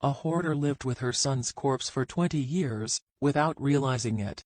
A hoarder lived with her son's corpse for 20 years, without realizing it.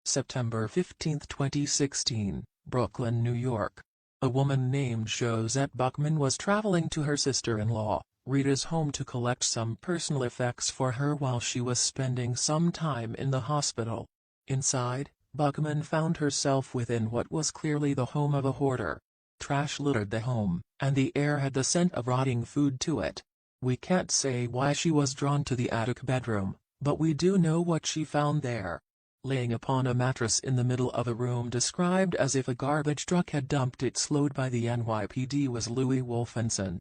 September 15, 2016, Brooklyn, New York. A woman named Josette Buckman was traveling to her sister-in-law, Rita's home to collect some personal effects for her while she was spending some time in the hospital. Inside, Buckman found herself within what was clearly the home of a hoarder. Trash littered the home, and the air had the scent of rotting food to it. We can't say why she was drawn to the attic bedroom, but we do know what she found there. Laying upon a mattress in the middle of a room described as if a garbage truck had dumped it slowed by the NYPD was Louis Wolfenson,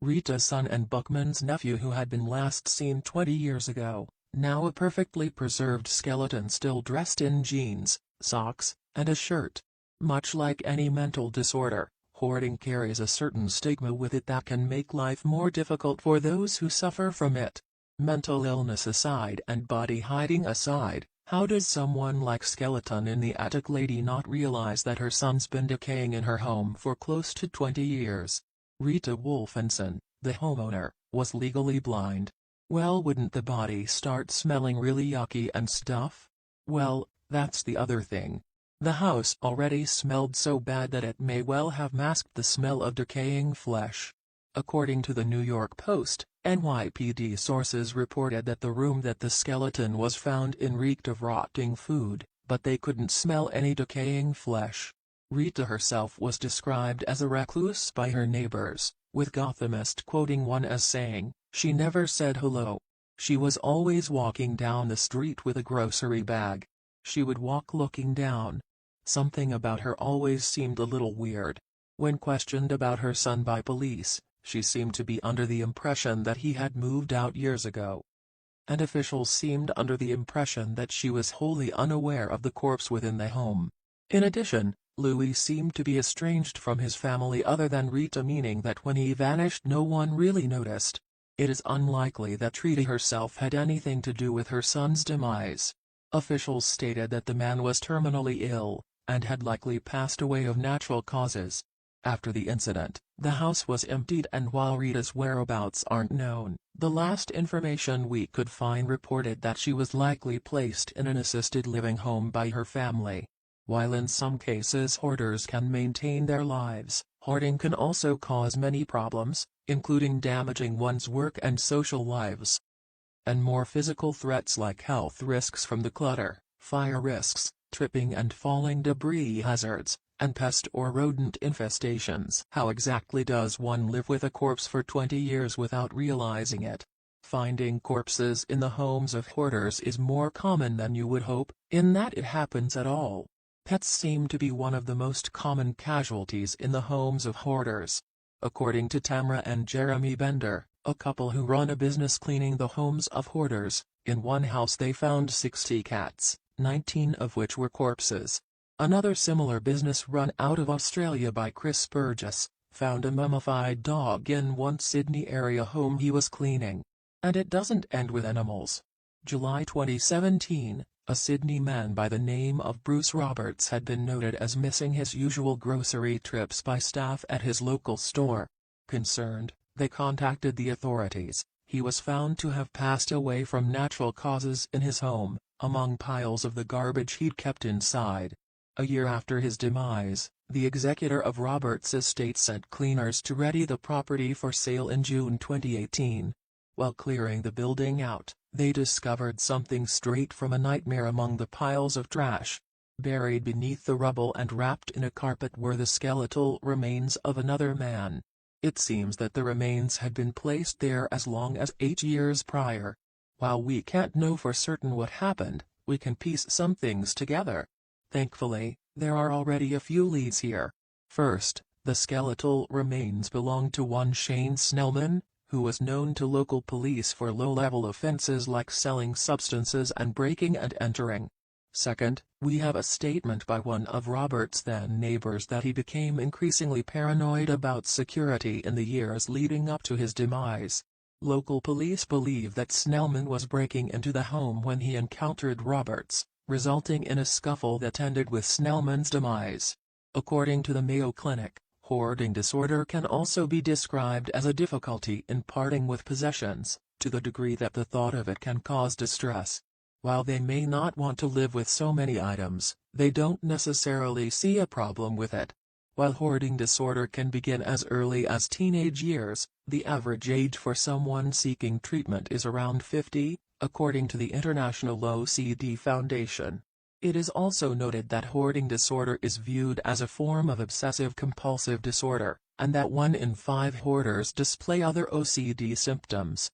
Rita's son and Buckman's nephew, who had been last seen 20 years ago, now a perfectly preserved skeleton still dressed in jeans, socks, and a shirt. Much like any mental disorder, hoarding carries a certain stigma with it that can make life more difficult for those who suffer from it. Mental illness aside and body hiding aside, how does someone like Skeleton in the Attic Lady not realize that her son's been decaying in her home for close to 20 years? Rita Wolfenson, the homeowner, was legally blind. Well, wouldn't the body start smelling really yucky and stuff? Well, that's the other thing. The house already smelled so bad that it may well have masked the smell of decaying flesh. According to the New York Post, NYPD sources reported that the room that the skeleton was found in reeked of rotting food, but they couldn't smell any decaying flesh. Rita herself was described as a recluse by her neighbors, with Gothamist quoting one as saying, "She never said hello. She was always walking down the street with a grocery bag. She would walk looking down. Something about her always seemed a little weird." When questioned about her son by police, she seemed to be under the impression that he had moved out years ago. And officials seemed under the impression that she was wholly unaware of the corpse within the home. In addition, Louis seemed to be estranged from his family other than Rita, meaning that when he vanished no one really noticed. It is unlikely that Rita herself had anything to do with her son's demise. Officials stated that the man was terminally ill, and had likely passed away of natural causes. After the incident, the house was emptied, and while Rita's whereabouts aren't known, the last information we could find reported that she was likely placed in an assisted living home by her family. While in some cases hoarders can maintain their lives, hoarding can also cause many problems, including damaging one's work and social lives. And more physical threats like health risks from the clutter, fire risks, tripping and falling debris hazards, and pest or rodent infestations. How exactly does one live with a corpse for 20 years without realizing it? Finding corpses in the homes of hoarders is more common than you would hope, in that it happens at all. Pets seem to be one of the most common casualties in the homes of hoarders. According to Tamara and Jeremy Bender, a couple who run a business cleaning the homes of hoarders, in one house they found 60 cats, 19 of which were corpses. Another similar business run out of Australia by Chris Burgess, found a mummified dog in one Sydney area home he was cleaning. And it doesn't end with animals. July 2017, a Sydney man by the name of Bruce Roberts had been noted as missing his usual grocery trips by staff at his local store. Concerned, they contacted the authorities. He was found to have passed away from natural causes in his home, among piles of the garbage he'd kept inside. A year after his demise, the executor of Roberts' estate sent cleaners to ready the property for sale in June 2018. While clearing the building out, they discovered something straight from a nightmare among the piles of trash. Buried beneath the rubble and wrapped in a carpet were the skeletal remains of another man. It seems that the remains had been placed there as long as 8 years prior. While we can't know for certain what happened, we can piece some things together. Thankfully, there are already a few leads here. First, the skeletal remains belong to one Shane Snellman, who was known to local police for low-level offenses like selling substances and breaking and entering. Second, we have a statement by one of Roberts' then neighbors that he became increasingly paranoid about security in the years leading up to his demise. Local police believe that Snellman was breaking into the home when he encountered Roberts, resulting in a scuffle that ended with Snellman's demise. According to the Mayo Clinic, Hoarding disorder can also be described as a difficulty in parting with possessions, to the degree that the thought of it can cause distress. While they may not want to live with so many items, they don't necessarily see a problem with it. While hoarding disorder can begin as early as teenage years, the average age for someone seeking treatment is around 50, according to the International OCD Foundation. It is also noted that hoarding disorder is viewed as a form of obsessive-compulsive disorder, and that 1 in 5 hoarders display other OCD symptoms.